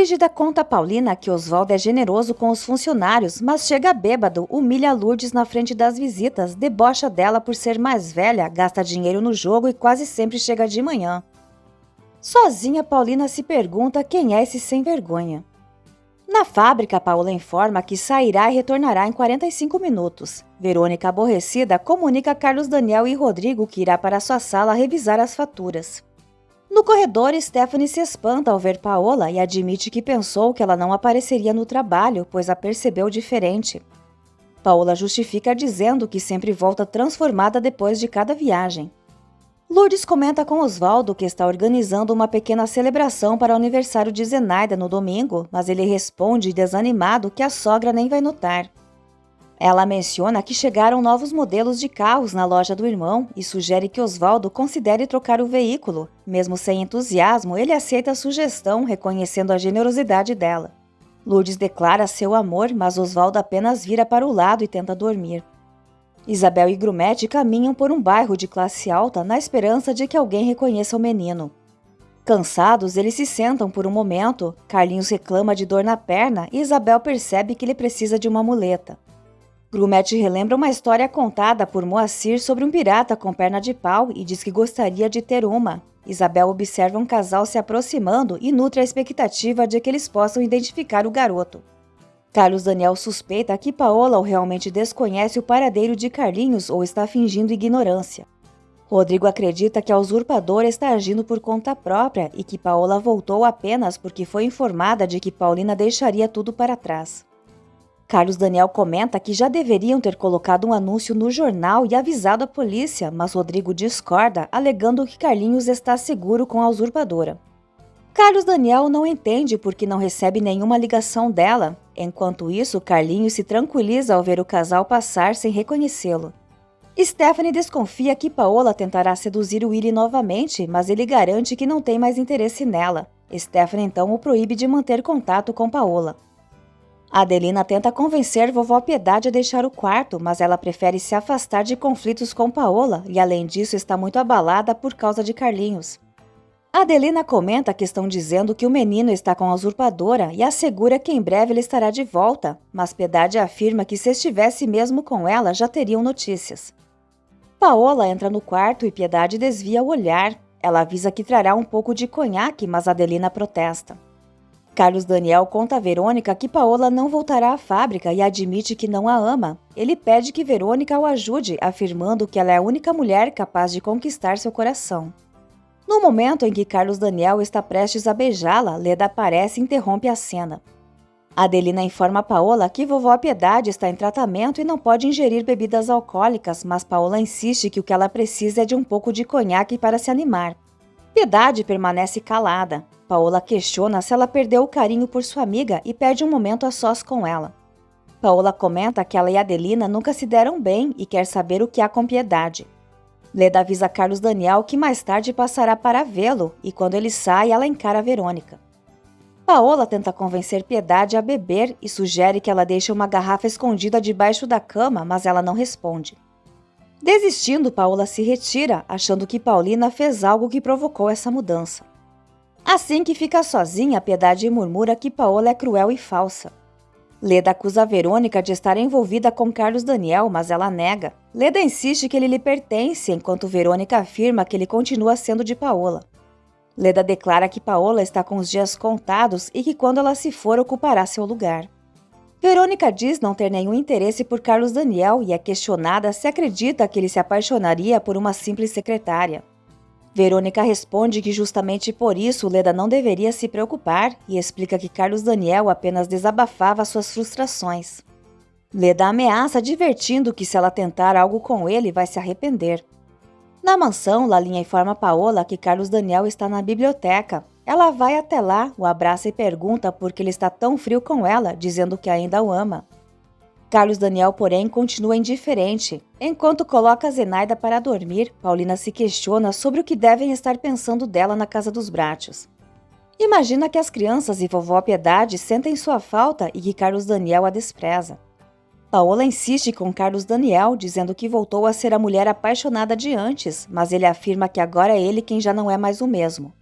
Brígida conta a Paulina que Oswaldo é generoso com os funcionários, mas chega bêbado, humilha Lourdes na frente das visitas, debocha dela por ser mais velha, gasta dinheiro no jogo e quase sempre chega de manhã. Sozinha, Paulina se pergunta quem é esse sem vergonha. Na fábrica, Paola informa que sairá e retornará em 45 minutos. Verônica, aborrecida, comunica a Carlos Daniel e Rodrigo que irá para sua sala revisar as faturas. No corredor, Stephanie se espanta ao ver Paola e admite que pensou que ela não apareceria no trabalho, pois a percebeu diferente. Paola justifica dizendo que sempre volta transformada depois de cada viagem. Lourdes comenta com Oswaldo que está organizando uma pequena celebração para o aniversário de Zenaida no domingo, mas ele responde desanimado que a sogra nem vai notar. Ela menciona que chegaram novos modelos de carros na loja do irmão e sugere que Oswaldo considere trocar o veículo. Mesmo sem entusiasmo, ele aceita a sugestão, reconhecendo a generosidade dela. Lourdes declara seu amor, mas Oswaldo apenas vira para o lado e tenta dormir. Isabel e Grumete caminham por um bairro de classe alta na esperança de que alguém reconheça o menino. Cansados, eles se sentam por um momento. Carlinhos reclama de dor na perna e Isabel percebe que ele precisa de uma muleta. Grumete relembra uma história contada por Moacir sobre um pirata com perna de pau e diz que gostaria de ter uma. Isabel observa um casal se aproximando e nutre a expectativa de que eles possam identificar o garoto. Carlos Daniel suspeita que Paola ou realmente desconhece o paradeiro de Carlinhos ou está fingindo ignorância. Rodrigo acredita que a usurpadora está agindo por conta própria e que Paola voltou apenas porque foi informada de que Paulina deixaria tudo para trás. Carlos Daniel comenta que já deveriam ter colocado um anúncio no jornal e avisado a polícia, mas Rodrigo discorda, alegando que Carlinhos está seguro com a usurpadora. Carlos Daniel não entende porque não recebe nenhuma ligação dela. Enquanto isso, Carlinhos se tranquiliza ao ver o casal passar sem reconhecê-lo. Stephanie desconfia que Paola tentará seduzir Willy novamente, mas ele garante que não tem mais interesse nela. Stephanie então o proíbe de manter contato com Paola. Adelina tenta convencer vovó Piedade a deixar o quarto, mas ela prefere se afastar de conflitos com Paola e, além disso, está muito abalada por causa de Carlinhos. Adelina comenta que estão dizendo que o menino está com a usurpadora e assegura que em breve ele estará de volta, mas Piedade afirma que se estivesse mesmo com ela já teriam notícias. Paola entra no quarto e Piedade desvia o olhar. Ela avisa que trará um pouco de conhaque, mas Adelina protesta. Carlos Daniel conta a Verônica que Paola não voltará à fábrica e admite que não a ama. Ele pede que Verônica o ajude, afirmando que ela é a única mulher capaz de conquistar seu coração. No momento em que Carlos Daniel está prestes a beijá-la, Leda aparece e interrompe a cena. Adelina informa a Paola que vovó Piedade está em tratamento e não pode ingerir bebidas alcoólicas, mas Paola insiste que o que ela precisa é de um pouco de conhaque para se animar. Piedade permanece calada. Paola questiona se ela perdeu o carinho por sua amiga e perde um momento a sós com ela. Paola comenta que ela e Adelina nunca se deram bem e quer saber o que há com Piedade. Leda avisa Carlos Daniel que mais tarde passará para vê-lo e quando ele sai, ela encara Verônica. Paola tenta convencer Piedade a beber e sugere que ela deixe uma garrafa escondida debaixo da cama, mas ela não responde. Desistindo, Paola se retira, achando que Paulina fez algo que provocou essa mudança. Assim que fica sozinha, Piedade murmura que Paola é cruel e falsa. Leda acusa a Verônica de estar envolvida com Carlos Daniel, mas ela nega. Leda insiste que ele lhe pertence, enquanto Verônica afirma que ele continua sendo de Paola. Leda declara que Paola está com os dias contados e que quando ela se for, ocupará seu lugar. Verônica diz não ter nenhum interesse por Carlos Daniel e é questionada se acredita que ele se apaixonaria por uma simples secretária. Verônica responde que justamente por isso Leda não deveria se preocupar e explica que Carlos Daniel apenas desabafava suas frustrações. Leda ameaça advertindo que se ela tentar algo com ele vai se arrepender. Na mansão, Lalinha informa Paola que Carlos Daniel está na biblioteca. Ela vai até lá, o abraça e pergunta por que ele está tão frio com ela, dizendo que ainda o ama. Carlos Daniel, porém, continua indiferente. Enquanto coloca Zenaida para dormir, Paulina se questiona sobre o que devem estar pensando dela na casa dos Brátios. Imagina que as crianças e vovó Piedade sentem sua falta e que Carlos Daniel a despreza. Paola insiste com Carlos Daniel, dizendo que voltou a ser a mulher apaixonada de antes, mas ele afirma que agora é ele quem já não é mais o mesmo.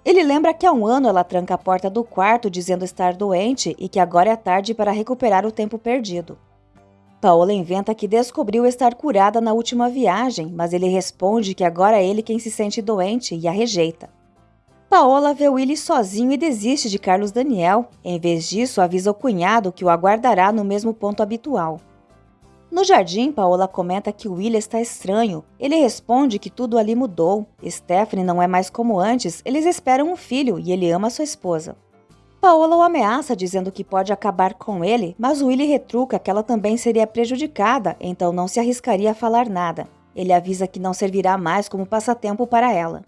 Ele lembra que há um ano ela tranca a porta do quarto dizendo estar doente e que agora é tarde para recuperar o tempo perdido. Paola inventa que descobriu estar curada na última viagem, mas ele responde que agora é ele quem se sente doente e a rejeita. Paola vê Willie sozinho e desiste de Carlos Daniel. Em vez disso, avisa o cunhado que o aguardará no mesmo ponto habitual. No jardim, Paola comenta que Willie está estranho. Ele responde que tudo ali mudou. Stephanie não é mais como antes, eles esperam um filho e ele ama sua esposa. Paola o ameaça dizendo que pode acabar com ele, mas Willie retruca que ela também seria prejudicada, então não se arriscaria a falar nada. Ele avisa que não servirá mais como passatempo para ela.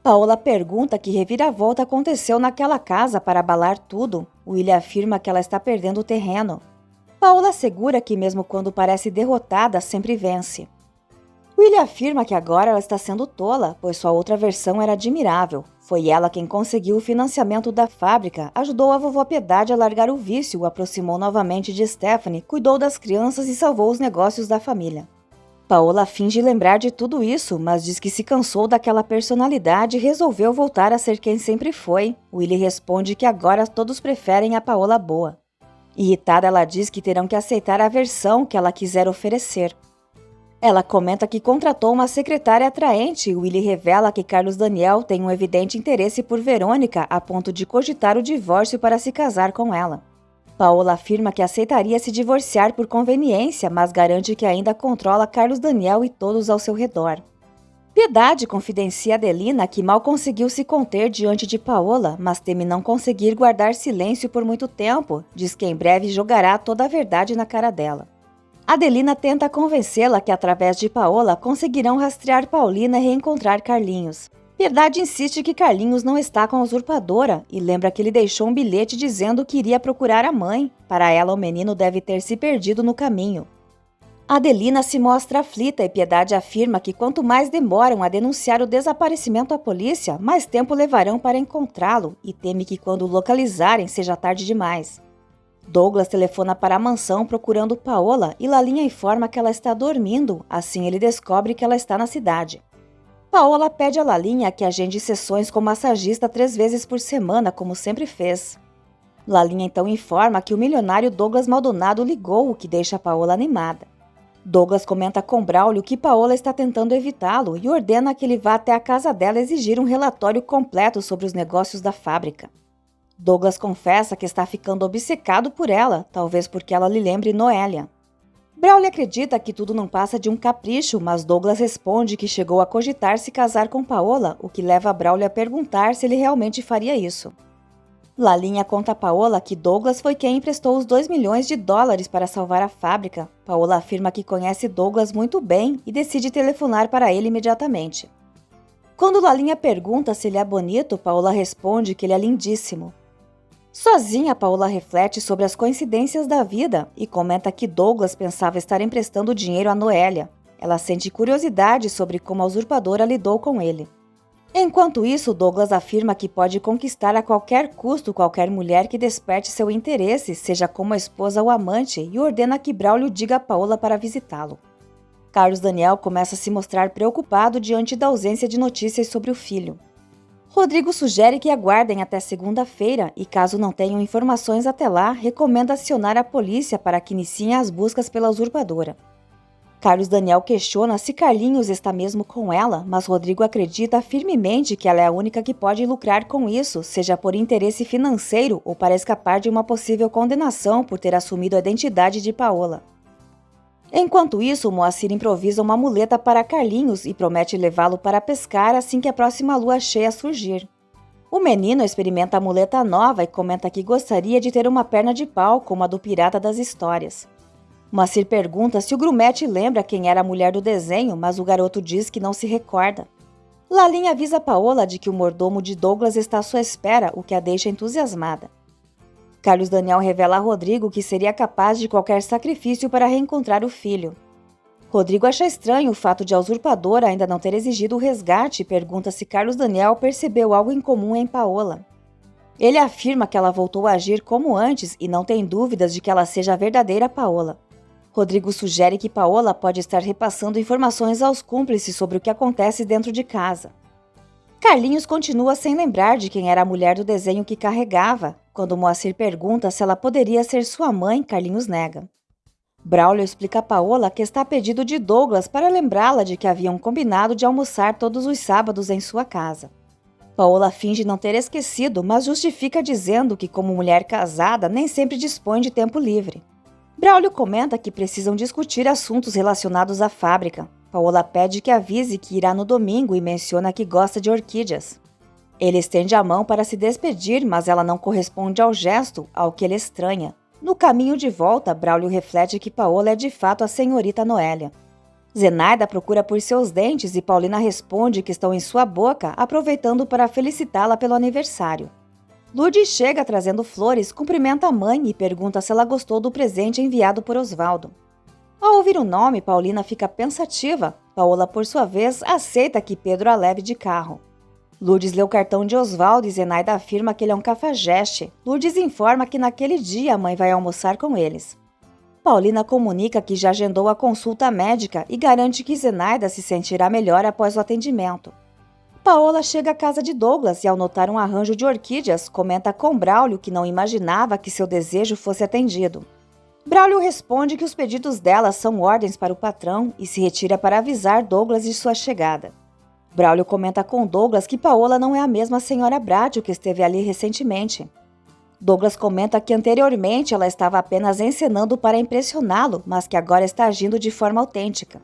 Paola pergunta que reviravolta aconteceu naquela casa para abalar tudo. Willie afirma que ela está perdendo o terreno. Paola assegura que mesmo quando parece derrotada, sempre vence. Willie afirma que agora ela está sendo tola, pois sua outra versão era admirável. Foi ela quem conseguiu o financiamento da fábrica, ajudou a vovó Piedade a largar o vício, o aproximou novamente de Stephanie, cuidou das crianças e salvou os negócios da família. Paola finge lembrar de tudo isso, mas diz que se cansou daquela personalidade e resolveu voltar a ser quem sempre foi. Willie responde que agora todos preferem a Paola boa. Irritada, ela diz que terão que aceitar a versão que ela quiser oferecer. Ela comenta que contratou uma secretária atraente e Willie revela que Carlos Daniel tem um evidente interesse por Verônica a ponto de cogitar o divórcio para se casar com ela. Paola afirma que aceitaria se divorciar por conveniência, mas garante que ainda controla Carlos Daniel e todos ao seu redor. Piedade confidencia a Adelina que mal conseguiu se conter diante de Paola, mas teme não conseguir guardar silêncio por muito tempo, diz que em breve jogará toda a verdade na cara dela. Adelina tenta convencê-la que através de Paola conseguirão rastrear Paulina e reencontrar Carlinhos. Piedade insiste que Carlinhos não está com a usurpadora e lembra que ele deixou um bilhete dizendo que iria procurar a mãe. Para ela, o menino deve ter se perdido no caminho. Adelina se mostra aflita e Piedade afirma que quanto mais demoram a denunciar o desaparecimento à polícia, mais tempo levarão para encontrá-lo e teme que quando o localizarem seja tarde demais. Douglas telefona para a mansão procurando Paola e Lalinha informa que ela está dormindo, assim ele descobre que ela está na cidade. Paola pede a Lalinha que agende sessões com massagista 3 vezes por semana, como sempre fez. Lalinha então informa que o milionário Douglas Maldonado ligou, o que deixa Paola animada. Douglas comenta com Braulio que Paola está tentando evitá-lo e ordena que ele vá até a casa dela exigir um relatório completo sobre os negócios da fábrica. Douglas confessa que está ficando obcecado por ela, talvez porque ela lhe lembre Noélia. Braulio acredita que tudo não passa de um capricho, mas Douglas responde que chegou a cogitar se casar com Paola, o que leva Braulio a perguntar se ele realmente faria isso. Lalinha conta a Paola que Douglas foi quem emprestou os 2 milhões de dólares para salvar a fábrica. Paola afirma que conhece Douglas muito bem e decide telefonar para ele imediatamente. Quando Lalinha pergunta se ele é bonito, Paola responde que ele é lindíssimo. Sozinha, Paola reflete sobre as coincidências da vida e comenta que Douglas pensava estar emprestando dinheiro a Noélia. Ela sente curiosidade sobre como a usurpadora lidou com ele. Enquanto isso, Douglas afirma que pode conquistar a qualquer custo qualquer mulher que desperte seu interesse, seja como a esposa ou amante, e ordena que Braulio diga a Paola para visitá-lo. Carlos Daniel começa a se mostrar preocupado diante da ausência de notícias sobre o filho. Rodrigo sugere que aguardem até segunda-feira e, caso não tenham informações até lá, recomenda acionar a polícia para que iniciem as buscas pela usurpadora. Carlos Daniel questiona se Carlinhos está mesmo com ela, mas Rodrigo acredita firmemente que ela é a única que pode lucrar com isso, seja por interesse financeiro ou para escapar de uma possível condenação por ter assumido a identidade de Paola. Enquanto isso, Moacir improvisa uma muleta para Carlinhos e promete levá-lo para pescar assim que a próxima lua cheia surgir. O menino experimenta a muleta nova e comenta que gostaria de ter uma perna de pau como a do pirata das histórias. Moacir pergunta se o grumete lembra quem era a mulher do desenho, mas o garoto diz que não se recorda. Lalinha avisa Paola de que o mordomo de Douglas está à sua espera, o que a deixa entusiasmada. Carlos Daniel revela a Rodrigo que seria capaz de qualquer sacrifício para reencontrar o filho. Rodrigo acha estranho o fato de a usurpadora ainda não ter exigido o resgate e pergunta se Carlos Daniel percebeu algo em comum em Paola. Ele afirma que ela voltou a agir como antes e não tem dúvidas de que ela seja a verdadeira Paola. Rodrigo sugere que Paola pode estar repassando informações aos cúmplices sobre o que acontece dentro de casa. Carlinhos continua sem lembrar de quem era a mulher do desenho que carregava. Quando Moacir pergunta se ela poderia ser sua mãe, Carlinhos nega. Braulio explica a Paola que está a pedido de Douglas para lembrá-la de que haviam combinado de almoçar todos os sábados em sua casa. Paola finge não ter esquecido, mas justifica dizendo que, como mulher casada, nem sempre dispõe de tempo livre. Braulio comenta que precisam discutir assuntos relacionados à fábrica. Paola pede que avise que irá no domingo e menciona que gosta de orquídeas. Ele estende a mão para se despedir, mas ela não corresponde ao gesto, ao que ele estranha. No caminho de volta, Braulio reflete que Paola é de fato a senhorita Noélia. Zenaida procura por seus dentes e Paulina responde que estão em sua boca, aproveitando para felicitá-la pelo aniversário. Lourdes chega trazendo flores, cumprimenta a mãe e pergunta se ela gostou do presente enviado por Osvaldo. Ao ouvir o nome, Paulina fica pensativa. Paola, por sua vez, aceita que Pedro a leve de carro. Lourdes lê o cartão de Osvaldo e Zenaida afirma que ele é um cafajeste. Lourdes informa que naquele dia a mãe vai almoçar com eles. Paulina comunica que já agendou a consulta médica e garante que Zenaida se sentirá melhor após o atendimento. Paola chega à casa de Douglas e, ao notar um arranjo de orquídeas, comenta com Braulio que não imaginava que seu desejo fosse atendido. Braulio responde que os pedidos dela são ordens para o patrão e se retira para avisar Douglas de sua chegada. Braulio comenta com Douglas que Paola não é a mesma senhora Bradio que esteve ali recentemente. Douglas comenta que anteriormente ela estava apenas encenando para impressioná-lo, mas que agora está agindo de forma autêntica.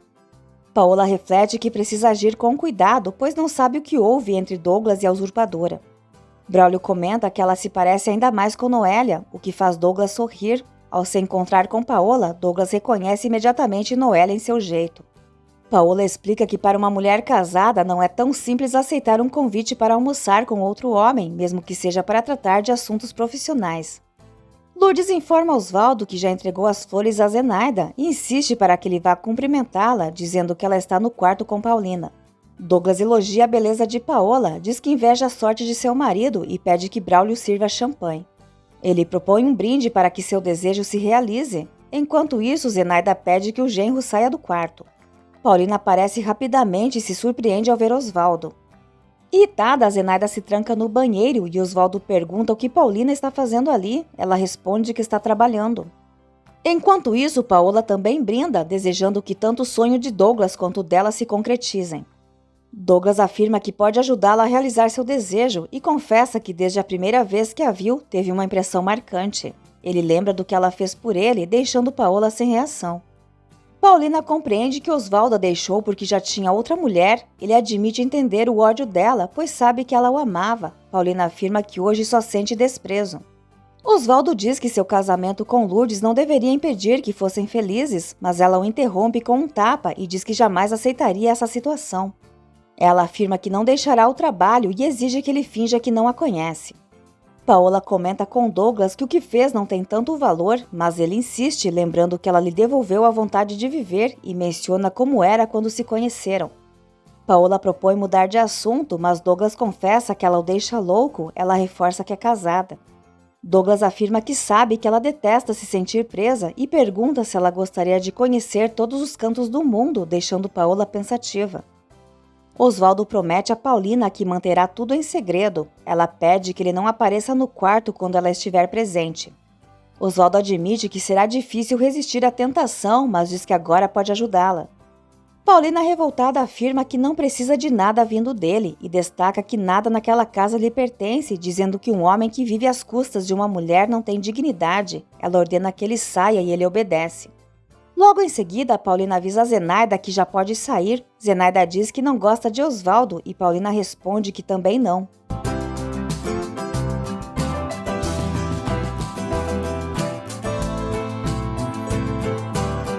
Paola reflete que precisa agir com cuidado, pois não sabe o que houve entre Douglas e a usurpadora. Braulio comenta que ela se parece ainda mais com Noélia, o que faz Douglas sorrir. Ao se encontrar com Paola, Douglas reconhece imediatamente Noélia em seu jeito. Paola explica que para uma mulher casada não é tão simples aceitar um convite para almoçar com outro homem, mesmo que seja para tratar de assuntos profissionais. Lourdes informa Osvaldo que já entregou as flores a Zenaida e insiste para que ele vá cumprimentá-la, dizendo que ela está no quarto com Paulina. Douglas elogia a beleza de Paola, diz que inveja a sorte de seu marido e pede que Braulio sirva champanhe. Ele propõe um brinde para que seu desejo se realize. Enquanto isso, Zenaida pede que o genro saia do quarto. Paulina aparece rapidamente e se surpreende ao ver Osvaldo. Irritada, Zenaida se tranca no banheiro e Osvaldo pergunta o que Paulina está fazendo ali. Ela responde que está trabalhando. Enquanto isso, Paola também brinda, desejando que tanto o sonho de Douglas quanto o dela se concretizem. Douglas afirma que pode ajudá-la a realizar seu desejo e confessa que desde a primeira vez que a viu, teve uma impressão marcante. Ele lembra do que ela fez por ele, deixando Paola sem reação. Paulina compreende que Osvaldo a deixou porque já tinha outra mulher. Ele admite entender o ódio dela, pois sabe que ela o amava. Paulina afirma que hoje só sente desprezo. Osvaldo diz que seu casamento com Lourdes não deveria impedir que fossem felizes, mas ela o interrompe com um tapa e diz que jamais aceitaria essa situação. Ela afirma que não deixará o trabalho e exige que ele finja que não a conhece. Paola comenta com Douglas que o que fez não tem tanto valor, mas ele insiste, lembrando que ela lhe devolveu a vontade de viver e menciona como era quando se conheceram. Paola propõe mudar de assunto, mas Douglas confessa que ela o deixa louco. Ela reforça que é casada. Douglas afirma que sabe que ela detesta se sentir presa e pergunta se ela gostaria de conhecer todos os cantos do mundo, deixando Paola pensativa. Osvaldo promete a Paulina que manterá tudo em segredo. Ela pede que ele não apareça no quarto quando ela estiver presente. Osvaldo admite que será difícil resistir à tentação, mas diz que agora pode ajudá-la. Paulina, revoltada, afirma que não precisa de nada vindo dele e destaca que nada naquela casa lhe pertence, dizendo que um homem que vive às custas de uma mulher não tem dignidade. Ela ordena que ele saia e ele obedece. Logo em seguida, Paulina avisa a Zenaida que já pode sair. Zenaida diz que não gosta de Osvaldo e Paulina responde que também não.